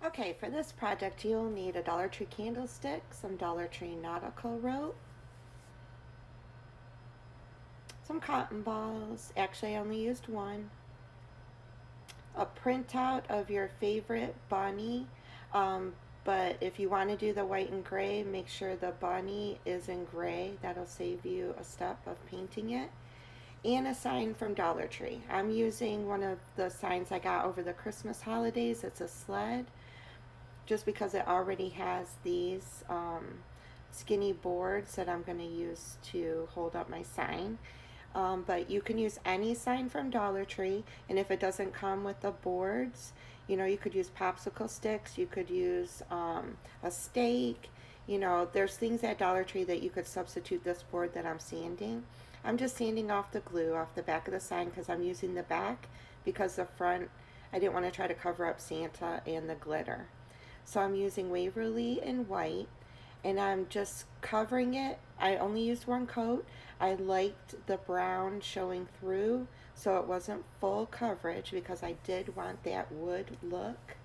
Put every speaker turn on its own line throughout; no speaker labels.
Okay, for this project you'll need a Dollar Tree candlestick, some Dollar Tree nautical rope, some cotton balls, actually I only used one, a printout of your favorite bunny, but if you want to do the white and gray, make sure the bunny is in gray. That'll save you a step of painting it. And a sign from Dollar Tree. I'm using one of the signs I got over the Christmas holidays. It's a sled, just because it already has these skinny boards that I'm going to use to hold up my sign. But you can use any sign from Dollar Tree, and if it doesn't come with the boards, you know, you could use popsicle sticks, you could use a stake. You know, there's things at Dollar Tree that you could substitute this board that I'm sanding. I'm just sanding off the glue off the back of the sign because I'm using the back, because the front, I didn't want to try to cover up Santa and the glitter. So I'm using Waverly in white, and I'm just covering it. I only used one coat. I liked the brown showing through, so it wasn't full coverage because I did want that wood look.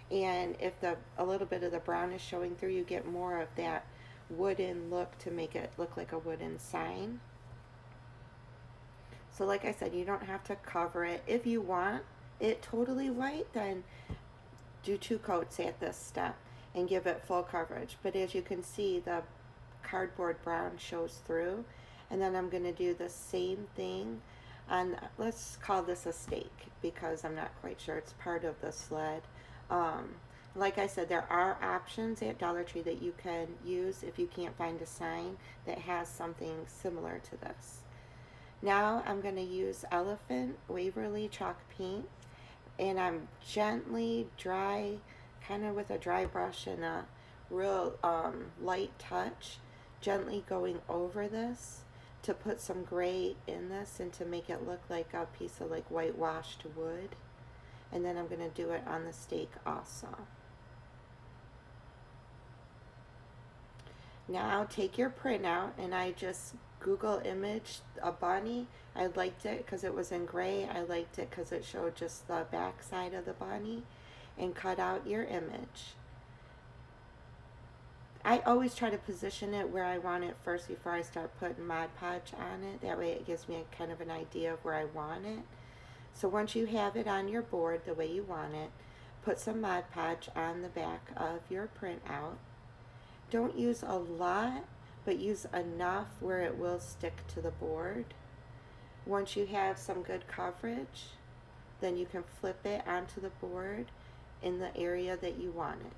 And if a little bit of the brown is showing through, you get more of that wooden look to make it look like a wooden sign. So like I said, you don't have to cover it. If you want it totally white, then do 2 coats at this step and give it full coverage. But as you can see, the cardboard brown shows through. And then I'm going to do the same thing on, let's call this a stake because I'm not quite sure, it's part of the sled. Like I said, there are options at Dollar Tree that you can use if you can't find a sign that has something similar to this. Now I'm going to use Elephant Waverly chalk paint, and I'm gently dry, kind of with a dry brush and a real light touch, gently going over this to put some gray in this and to make it look like a piece of like whitewashed wood. And then I'm going to do it on the stake also. Now take your printout, and I just Google imaged a bunny. I liked it because it was in gray. I liked it because it showed just the back side of the bunny, and cut out your image. I always try to position it where I want it first before I start putting Mod Podge on it. That way it gives me a kind of an idea of where I want it. So once you have it on your board the way you want it, put some Mod Podge on the back of your printout. Don't use a lot, but use enough where it will stick to the board. Once you have some good coverage, then you can flip it onto the board in the area that you want it.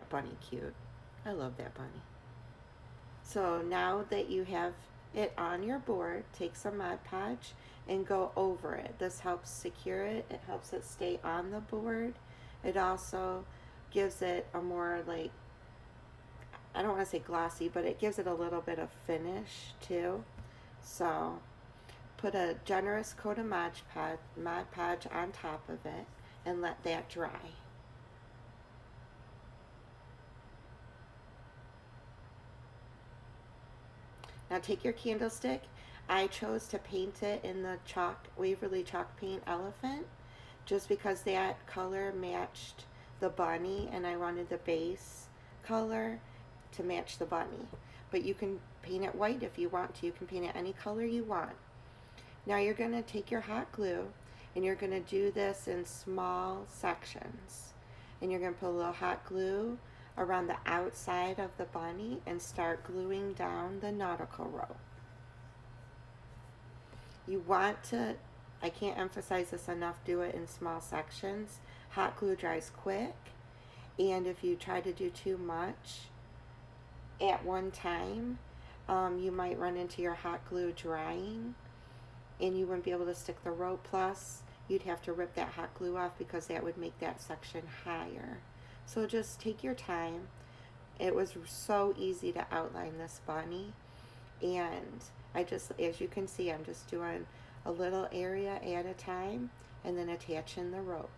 Bunny cute. I love that bunny. So now that you have it on your board, take some Mod Podge and go over it. This helps secure it. It helps it stay on the board. It also gives it a more, like, I don't want to say glossy, but it gives it a little bit of finish too. So put a generous coat of Mod Podge on top of it and let that dry. Now take your candlestick. I chose to paint it in the Waverly chalk paint Elephant, just because that color matched the bunny and I wanted the base color to match the bunny. But you can paint it white if you want to. You can paint it any color you want. Now you're going to take your hot glue and you're going to do this in small sections. And you're going to put a little hot glue around the outside of the bunny and start gluing down the nautical rope. You want to, I can't emphasize this enough, do it in small sections. Hot glue dries quick, and if you try to do too much at one time, you might run into your hot glue drying and you wouldn't be able to stick the rope. Plus you'd have to rip that hot glue off because that would make that section higher. So just take your time. It was so easy to outline this bunny, and I just, as you can see, I'm just doing a little area at a time and then attaching the rope.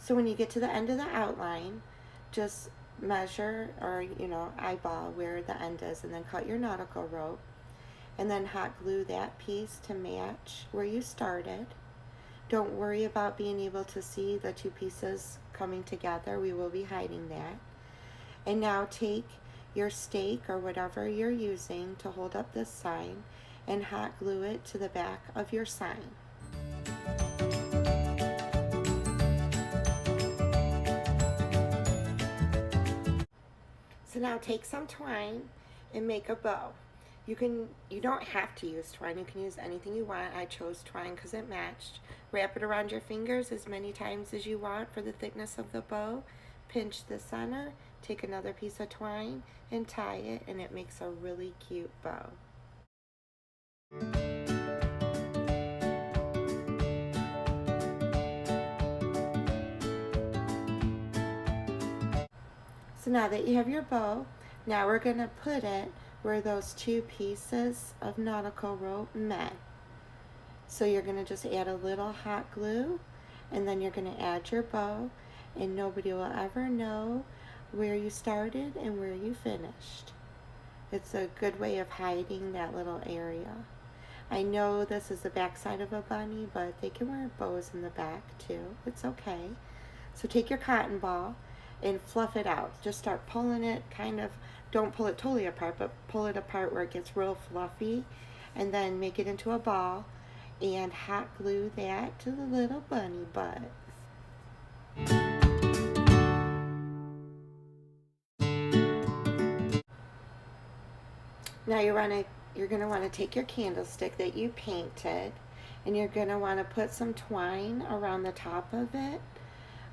So when you get to the end of the outline, just measure or, eyeball where the end is, and then cut your nautical rope, and then hot glue that piece to match where you started. Don't worry about being able to see the two pieces coming together. We will be hiding that. And now take your stake or whatever you're using to hold up this sign and hot glue it to the back of your sign. So now take some twine and make a bow. You don't have to use twine. You can use anything you want. I chose twine because it matched. Wrap it around your fingers as many times as you want for the thickness of the bow. Pinch the center, take another piece of twine and tie it, and it makes a really cute bow. So now that you have your bow, now we're going to put it where those two pieces of nautical rope met. So you're going to just add a little hot glue, and then you're going to add your bow, and nobody will ever know where you started and where you finished. It's a good way of hiding that little area. I know this is the back side of a bunny, but they can wear bows in the back too. It's okay. So take your cotton ball and fluff it out. Just start pulling it, don't pull it totally apart, but pull it apart where it gets real fluffy, and then make it into a ball and hot glue that to the little bunny butt. Now you're going to want to take your candlestick that you painted, and you're going to want to put some twine around the top of it.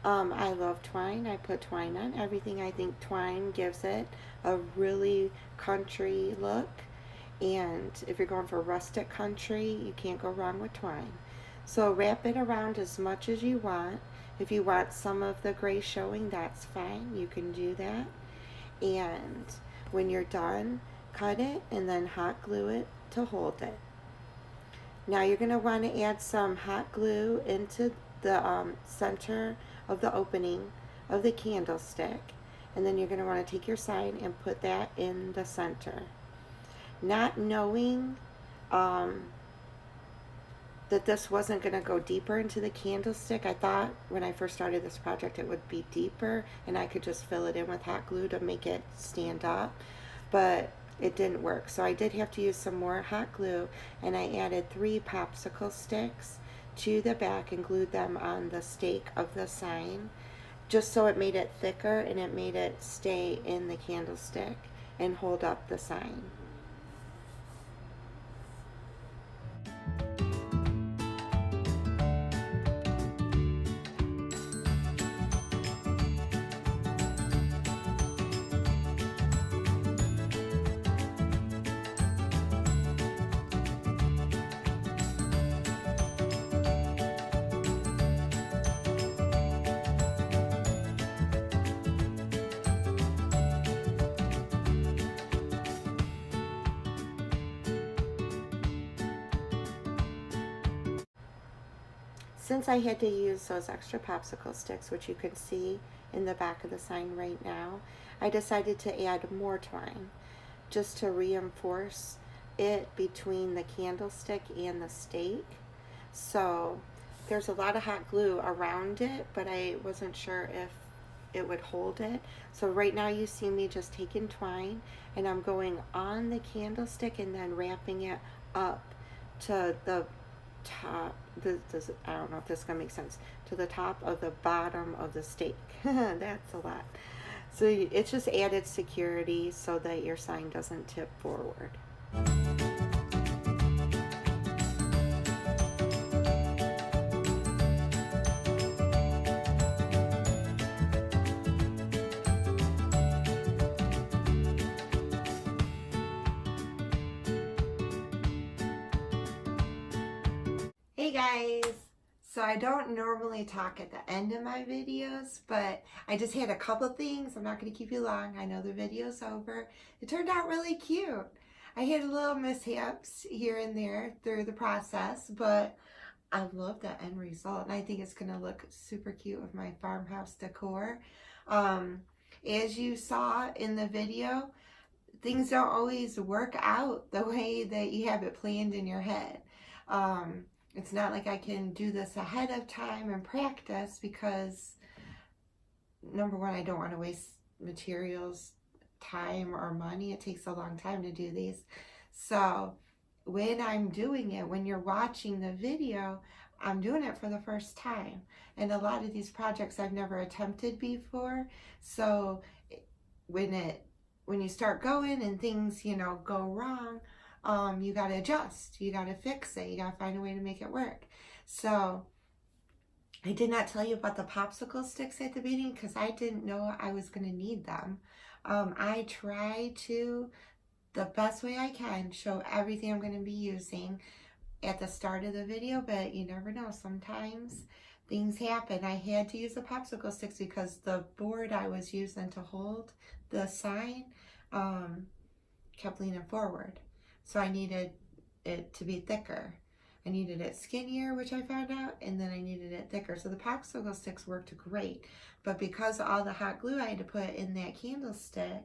I love twine. I put twine on everything. I think twine gives it a really country look, and if you're going for rustic country, you can't go wrong with twine. So wrap it around as much as you want. If you want some of the gray showing, that's fine. You can do that. And when you're done, cut it and then hot glue it to hold it. Now you're going to want to add some hot glue into the center of the opening of the candlestick, and then you're going to want to take your sign and put that in the center. Not knowing that this wasn't going to go deeper into the candlestick, I thought when I first started this project it would be deeper and I could just fill it in with hot glue to make it stand up, but it didn't work. So I did have to use some more hot glue, and I added 3 popsicle sticks to the back and glued them on the stake of the sign, just so it made it thicker and it made it stay in the candlestick and hold up the sign. Since I had to use those extra popsicle sticks, which you can see in the back of the sign right now, I decided to add more twine just to reinforce it between the candlestick and the stake. So there's a lot of hot glue around it, but I wasn't sure if it would hold it. So right now you see me just taking twine and I'm going on the candlestick and then wrapping it up to the top. I don't know if this is gonna make sense, to the top of the bottom of the stake. That's a lot. So it's just added security so that your sign doesn't tip forward. Hey guys! So I don't normally talk at the end of my videos, but I just had a couple things. I'm not going to keep you long. I know the video's over. It turned out really cute. I had a little mishaps here and there through the process, but I love the end result, and I think it's going to look super cute with my farmhouse decor. As you saw in the video, things don't always work out the way that you have it planned in your head. It's not like I can do this ahead of time and practice because, number one, I don't want to waste materials, time, or money. It takes a long time to do these. So when I'm doing it, when you're watching the video, I'm doing it for the first time. And a lot of these projects I've never attempted before. So when you start going and things, go wrong, you got to adjust. You got to fix it. You got to find a way to make it work. So I did not tell you about the popsicle sticks at the beginning because I didn't know I was going to need them. I try to, the best way I can, show everything I'm going to be using at the start of the video, but you never know. Sometimes things happen. I had to use the popsicle sticks because the board I was using to hold the sign kept leaning forward. So I needed it to be thicker. I needed it skinnier, which I found out, and then I needed it thicker. So the popsicle sticks worked great. But because of all the hot glue I had to put in that candlestick,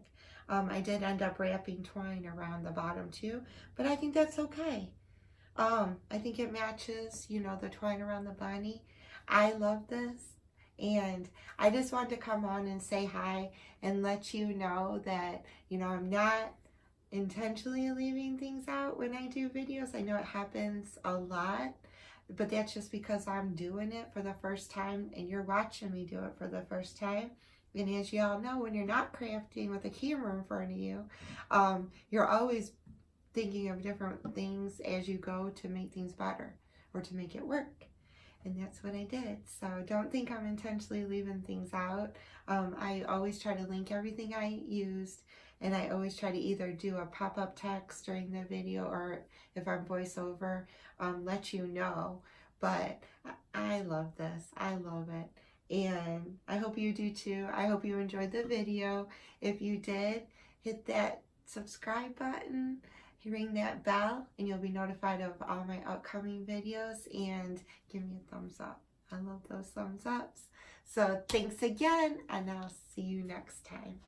I did end up wrapping twine around the bottom too. But I think that's okay. I think it matches, the twine around the bunny. I love this. And I just wanted to come on and say hi and let you know that, I'm not intentionally leaving things out when I do videos. I know it happens a lot, but that's just because I'm doing it for the first time and you're watching me do it for the first time. And as you all know, when you're not crafting with a camera in front of you, you're always thinking of different things as you go to make things better or to make it work. And that's what I did. So don't think I'm intentionally leaving things out. I always try to link everything I used, and I always try to either do a pop-up text during the video or if I'm voiceover, let you know. But I love this. I love it. And I hope you do too. I hope you enjoyed the video. If you did, hit that subscribe button, ring that bell, and you'll be notified of all my upcoming videos, and give me a thumbs up. I love those thumbs ups. So thanks again, and I'll see you next time.